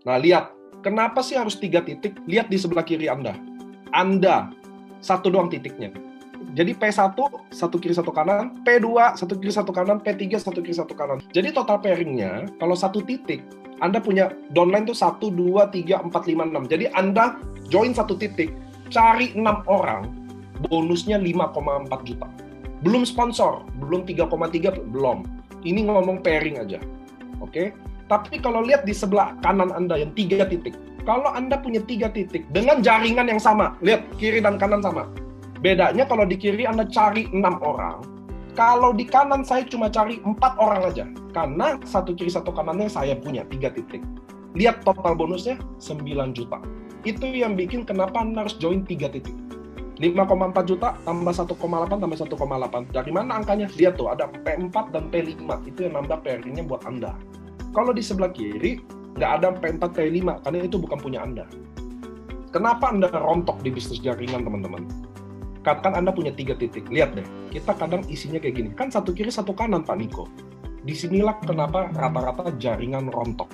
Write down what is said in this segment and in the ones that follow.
Nah, lihat. Kenapa sih harus 3 titik? Lihat di sebelah kiri Anda. Anda, satu doang titiknya. Jadi P1, satu kiri satu kanan, P2, satu kiri satu kanan, P3, satu kiri satu kanan. Jadi total pairingnya, kalau satu titik, Anda punya downline tuh 1, 2, 3, 4, 5, 6. Jadi Anda join satu titik, cari 6 orang, bonusnya 5,4 juta. Belum sponsor, belum 3,3, belum. Ini ngomong pairing aja. Oke? Tapi kalau lihat di sebelah kanan Anda yang 3 titik, kalau Anda punya 3 titik dengan jaringan yang sama, lihat kiri dan kanan sama. Bedanya kalau di kiri Anda cari 6 orang, kalau di kanan saya cuma cari 4 orang aja. Karena satu kiri satu kanannya saya punya 3 titik. Lihat total bonusnya 9 juta. Itu yang bikin kenapa Anda harus join 3 titik. 5,4 juta tambah 1,8 tambah 1,8. Dari mana angkanya? Lihat tuh, ada P4 dan P5. Itu yang nambah pairingnya buat Anda. Kalau di sebelah kiri, nggak ada P4, P5, karena itu bukan punya Anda. Kenapa Anda rontok di bisnis jaringan, teman-teman? Katakan Anda punya 3 titik. Lihat deh, kita kadang isinya kayak gini. Kan satu kiri, satu kanan, Pak Niko. Disinilah kenapa rata-rata jaringan rontok.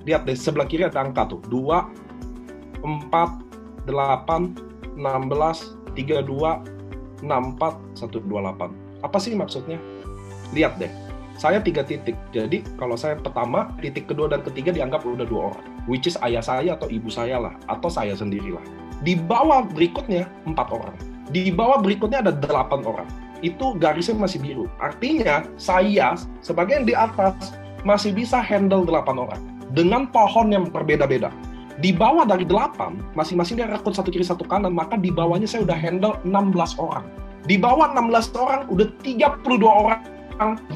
Lihat deh, sebelah kiri ada angka tuh. 2, 4, 8, 16, 32, 64, 128. Apa sih maksudnya? Lihat deh. Saya 3 titik, jadi kalau saya pertama, titik kedua dan ketiga dianggap udah 2 orang, which is ayah saya atau ibu saya lah, atau saya sendirilah. Di bawah berikutnya 4 orang, di bawah berikutnya ada 8 orang, itu garisnya masih biru, artinya saya sebagai yang di atas masih bisa handle 8 orang, dengan pohon yang berbeda-beda. Di bawah dari 8, masing-masing dia rekrut satu kiri satu kanan, maka di bawahnya saya udah handle 16 orang. Di bawah 16 orang, udah 32 orang,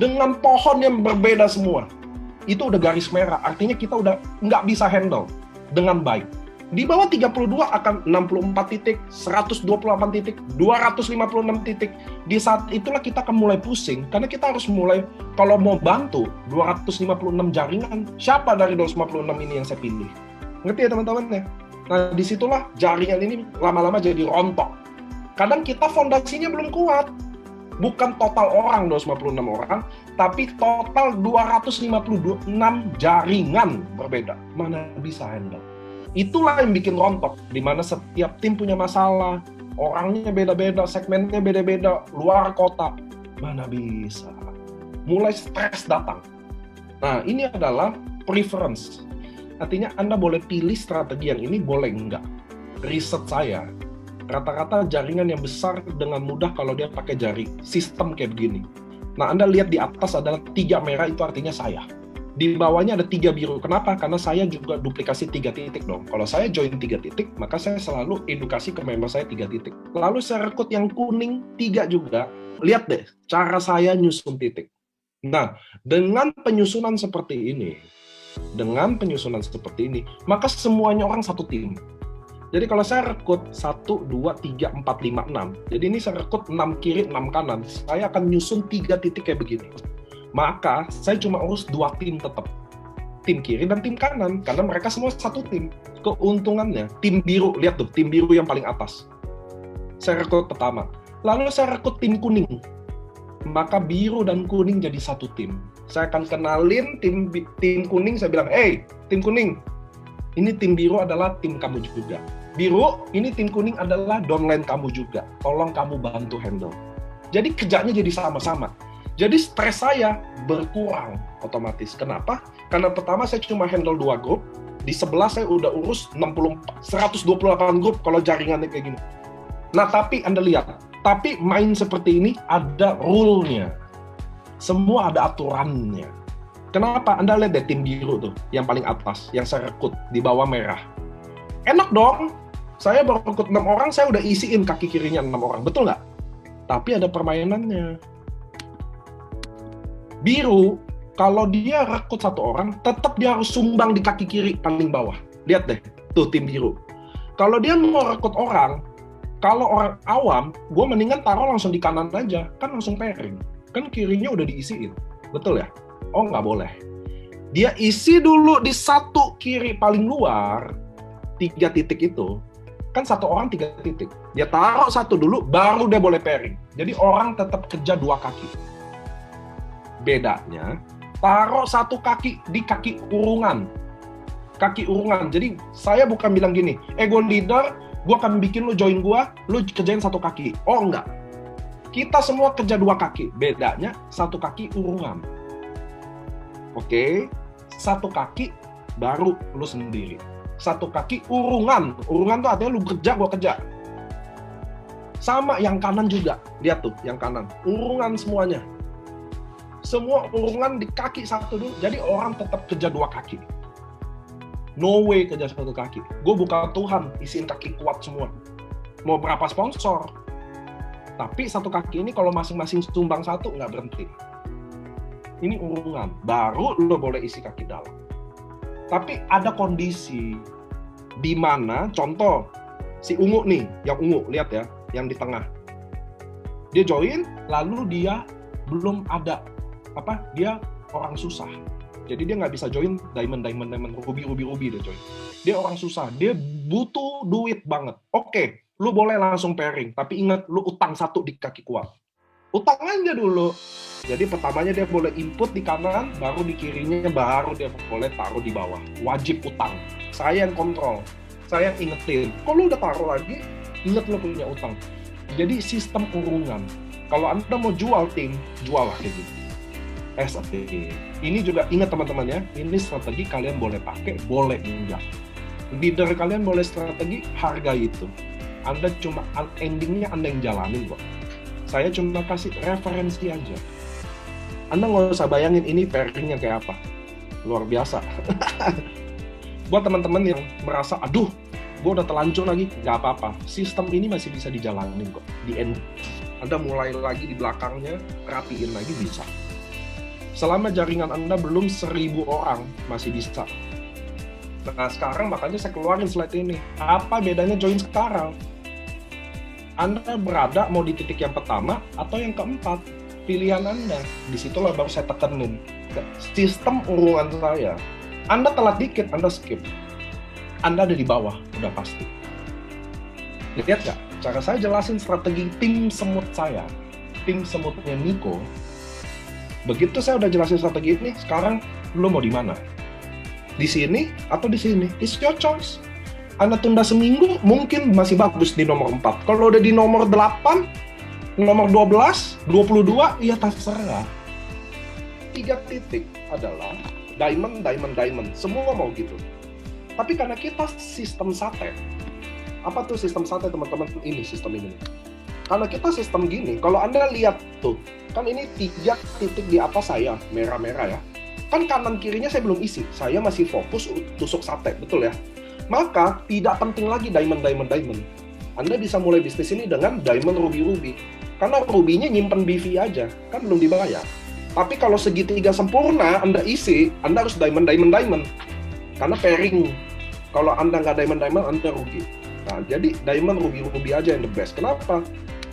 dengan pohon yang berbeda semua. Itu udah garis merah, artinya kita udah nggak bisa handle dengan baik. Di bawah 32 akan 64 titik, 128 titik, 256 titik. Di saat itulah kita akan mulai pusing, karena kita harus mulai, kalau mau bantu 256 jaringan, siapa dari 256 ini yang saya pilih? Ngerti ya teman-teman ya? Nah, disitulah jaringan ini lama-lama jadi rontok. Kadang kita fondasinya belum kuat. Bukan total orang 256 orang, tapi total 256 jaringan berbeda. Mana bisa handle? Itulah yang bikin rontok, di mana setiap tim punya masalah, orangnya beda-beda, segmennya beda-beda, luar kota. Mana bisa? Mulai stres datang. Nah, ini adalah preference. Artinya Anda boleh pilih strategi yang ini, boleh enggak. Riset saya, rata-rata jaringan yang besar dengan mudah kalau dia pakai jaring sistem kayak begini. Nah, Anda lihat di atas adalah 3 merah, itu artinya saya. Di bawahnya ada 3 biru. Kenapa? Karena saya juga duplikasi 3 titik dong. Kalau saya join 3 titik, maka saya selalu edukasi ke member saya 3 titik. Lalu saya rekrut yang kuning 3 juga. Lihat deh, cara saya nyusun titik. Nah, dengan penyusunan seperti ini, maka semuanya orang satu tim. Jadi kalau saya rekrut 1, 2, 3, 4, 5, 6. Jadi ini saya rekrut 6 kiri, 6 kanan. Saya akan nyusun 3 titik kayak begini. Maka saya cuma urus 2 tim tetap. Tim kiri dan tim kanan. Karena mereka semua satu tim. Keuntungannya, tim biru. Lihat tuh, tim biru yang paling atas. Saya rekrut pertama. Lalu saya rekrut tim kuning. Maka biru dan kuning jadi satu tim. Saya akan kenalin tim kuning. Saya bilang, hey, tim kuning. Ini tim biru adalah tim kamu juga. Biru, ini tim kuning adalah downline kamu juga. Tolong kamu bantu handle. Jadi kerjanya jadi sama-sama. Jadi stres saya berkurang otomatis. Kenapa? Karena pertama saya cuma handle 2 grup. Di sebelah saya udah urus 128 grup kalau jaringannya kayak gini. Nah, tapi Anda lihat. Tapi main seperti ini ada rule-nya. Semua ada aturannya. Kenapa? Anda lihat deh tim biru tuh, yang paling atas, yang saya rekrut, di bawah merah. Enak dong, saya baru rekrut 6 orang, saya udah isiin kaki kirinya 6 orang, betul nggak? Tapi ada permainannya. Biru, kalau dia rekrut 1 orang, tetap dia harus sumbang di kaki kiri paling bawah. Lihat deh, tuh tim biru. Kalau dia mau rekrut orang, kalau orang awam, gue mendingan taruh langsung di kanan aja, kan langsung pairing. Kan kirinya udah diisiin, betul ya? Oh, nggak boleh. Dia isi dulu di 1 kiri paling luar, 3 titik itu. Kan 1 orang 3 titik. Dia taruh 1 dulu, baru dia boleh pairing. Jadi orang tetap kerja 2 kaki. Bedanya, taruh 1 kaki di kaki kurungan. kaki urungan. Jadi saya bukan bilang gini, gue leader, gue akan bikin lu join gue, lu kerjain satu kaki. Oh enggak, kita semua kerja dua kaki. Bedanya satu kaki urungan. Oke, satu kaki baru lu sendiri. Satu kaki urungan. Urungan tuh artinya lu kerja, gue kerja. Sama yang kanan juga. Lihat tuh, yang kanan. Urungan semuanya. Semua urungan di kaki satu dulu. Jadi orang tetap kerja dua kaki. No way kerja satu kaki. Gue bukan Tuhan, isiin kaki kuat semua. Mau berapa sponsor? Tapi satu kaki ini kalau masing-masing sumbang satu, nggak berhenti. Ini urungan. Baru lo boleh isi kaki dalam. Tapi ada kondisi di mana, contoh, si ungu nih, yang ungu, lihat ya, yang di tengah. Dia join, lalu dia belum ada, dia orang susah. Jadi dia nggak bisa join diamond, ruby dia join. Dia orang susah, dia butuh duit banget. Oke, lu boleh langsung pairing, tapi ingat, lu utang satu di kaki kuat. Utang aja dulu. Jadi pertamanya dia boleh input di kanan, baru di kirinya baru dia boleh taruh di bawah. Wajib utang. Saya yang kontrol, saya yang ingetin. Kalau udah taruh lagi, inget lo punya utang. Jadi sistem urungan. Kalau Anda mau jual tim, jual lah kayak gitu. SAP. Ini juga ingat teman-teman ya, ini strategi kalian boleh pakai, boleh enggak. Leader kalian boleh strategi, harga itu. Anda cuma endingnya Anda yang jalanin kok. Saya cuma kasih referensi aja. Anda nggak usah bayangin ini pairingnya kayak apa. Luar biasa. Buat teman-teman yang merasa, aduh, gue udah terlanjur lagi, nggak apa-apa. Sistem ini masih bisa dijalanin kok. Di end. Anda mulai lagi di belakangnya, rapiin lagi bisa. Selama jaringan Anda belum 1.000 orang, masih bisa. Nah sekarang makanya saya keluarin slide ini. Apa bedanya join sekarang? Anda berada mau di titik yang pertama atau yang keempat, pilihan Anda. Disitulah baru saya tekenin. Sistem urungan saya. Anda telat dikit, Anda skip. Anda ada di bawah, udah pasti. Lihat nggak? Cara saya jelasin strategi tim semut saya. Tim semutnya Nico. Begitu saya udah jelasin strategi ini, sekarang lo mau di mana? Di sini atau di sini? It's your choice. Anda tunda seminggu, mungkin masih bagus di nomor 4. Kalau udah di nomor 8, nomor 12, 22, ya terserah. 3 titik adalah diamond. Semua mau gitu. Tapi karena kita sistem sate, apa tuh sistem sate teman-teman? Ini sistem ini. Karena kita sistem gini, kalau Anda lihat tuh, kan ini 3 titik di atas saya, merah-merah ya. Kan kanan kirinya saya belum isi, saya masih fokus tusuk sate, betul ya? Maka tidak penting lagi diamond. Anda bisa mulai bisnis ini dengan diamond, ruby. Karena rubinya nyimpen BV aja, kan belum dibayar. Tapi kalau segitiga sempurna Anda isi, Anda harus diamond. Karena pairing. Kalau Anda nggak diamond, Anda rugi. Nah, jadi diamond, ruby aja yang the best. Kenapa?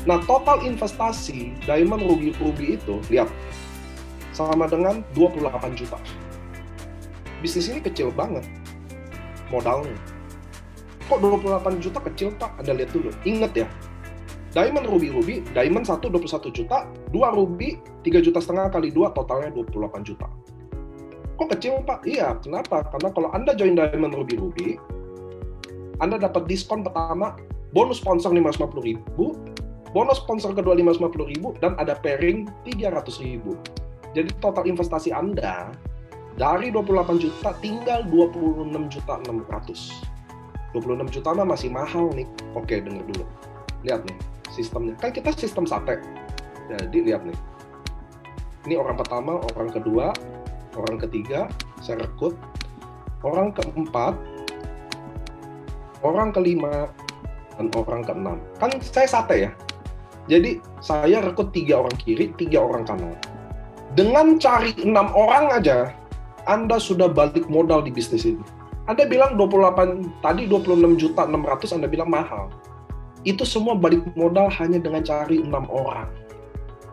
Nah, total investasi diamond, ruby itu, lihat, sama dengan 28 juta. Bisnis ini kecil banget modalnya. Kok 28 juta kecil Pak? Anda lihat dulu. Ingat ya, diamond, ruby, diamond 1 21 juta, 2 ruby 3,5 juta kali 2 totalnya 28 juta. Kok kecil Pak? Iya, kenapa? Karena kalau Anda join diamond, ruby, Anda dapat diskon pertama, bonus sponsor 550.000, bonus sponsor kedua 550.000, dan ada pairing 300.000. Jadi total investasi Anda dari 28 juta tinggal 26.600.000. 26 juta mah masih mahal nih. Oke, dengar dulu. Lihat nih sistemnya. Kan kita sistem sate. Jadi lihat nih. Ini orang pertama, orang kedua, orang ketiga, saya rekrut. Orang keempat, orang kelima, dan orang keenam. Kan saya sate ya. Jadi saya rekrut 3 orang kiri, 3 orang kanan. Dengan cari 6 orang aja, Anda sudah balik modal di bisnis ini. Anda bilang 28, tadi 26.600.000 Anda bilang mahal. Itu semua balik modal hanya dengan cari 6 orang.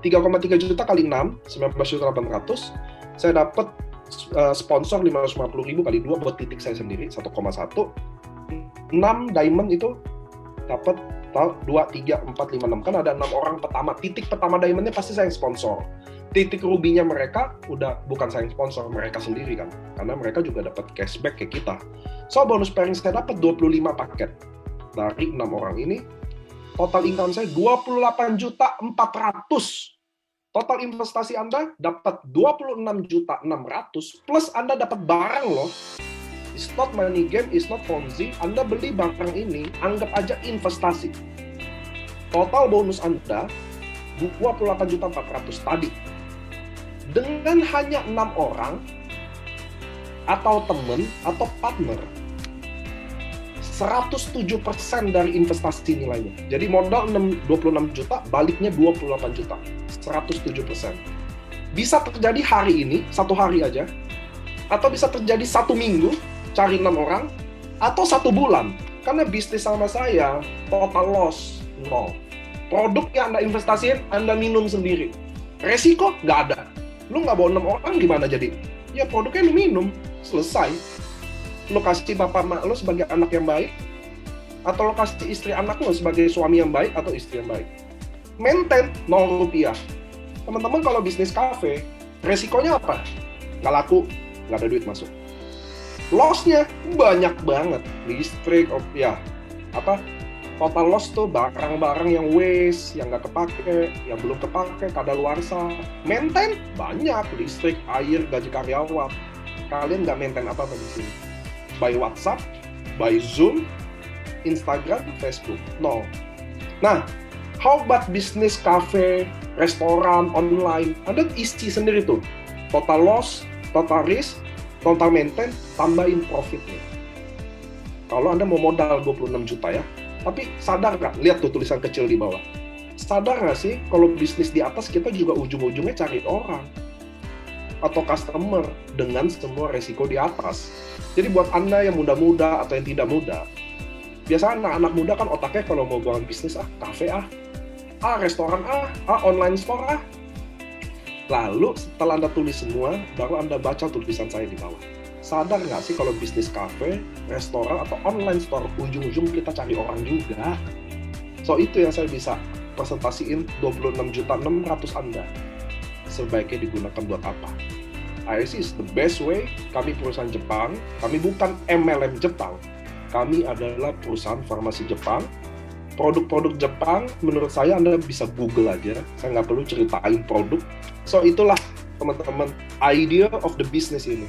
3,3 juta kali 6, 19.800. Saya dapat sponsor 550.000 kali 2 buat titik saya sendiri, 1,1. 6 diamond itu dapat 2, 3, 4, 5, 6. Kan ada 6 orang pertama. Titik pertama diamondnya pasti saya yang sponsor. titik rubinya mereka udah bukan saya yang sponsor, mereka sendiri kan. Karena mereka juga dapat cashback ke kita. So, bonus pairing saya dapat 25 paket. Dari 6 orang ini, total income saya 28.400.000. Total investasi Anda dapat 26.600.000 plus Anda dapat barang loh. It's not money game, it's not Ponzi. Anda beli barang ini, anggap aja investasi. Total bonus Anda 28.400.000 tadi. Dengan hanya 6 orang atau teman atau partner, 107% dari investasi nilainya. Jadi modal 26 juta, baliknya 28 juta. 107%. Bisa terjadi hari ini, 1 hari aja, atau bisa terjadi 1 minggu, cari 6 orang, atau 1 bulan. Karena bisnis sama saya, total loss, 0. Produk yang Anda investasiin, Anda minum sendiri. Resiko, nggak ada. Lu nggak bawa 6 orang, gimana jadi? Ya produknya lu minum, selesai. Lu kasih bapak mak lu sebagai anak yang baik, atau lu kasih istri anak lu sebagai suami yang baik atau istri yang baik. Maintain 0 rupiah. Teman-teman kalau bisnis kafe, resikonya apa? Nggak laku, nggak ada duit masuk. Loss-nya banyak banget. Listrik, total loss tuh barang-barang yang waste, yang nggak kepake, yang belum kepake, kadaluarsa. Maintain banyak, listrik, air, gaji karyawan. Kalian nggak maintain apa-apa di sini. By WhatsApp, by Zoom, Instagram, Facebook, no. Nah, how about bisnis cafe, restoran, online? Anda isi sendiri tuh. Total loss, total risk, total maintain, tambahin profitnya. Kalau Anda mau modal 26 juta ya, tapi sadar nggak? Lihat tuh tulisan kecil di bawah. Sadar nggak sih, kalau bisnis di atas kita juga ujung-ujungnya cari orang atau customer dengan semua resiko di atas. Jadi buat Anda yang muda-muda atau yang tidak muda, biasa anak-anak muda kan otaknya kalau mau bangun bisnis, kafe restoran online store Lalu setelah Anda tulis semua, baru Anda baca tulisan saya di bawah. Sadar nggak sih kalau bisnis kafe, restoran, atau online store, ujung-ujung kita cari orang juga. So itu yang saya bisa presentasiin 26.600.000 Anda. Sebaiknya digunakan buat apa? ISC is the best way. Kami perusahaan Jepang, kami bukan MLM Jepang. Kami adalah perusahaan farmasi Jepang. Produk-produk Jepang, menurut saya Anda bisa Google aja. Saya nggak perlu ceritain produk. So itulah teman-teman, idea of the business ini.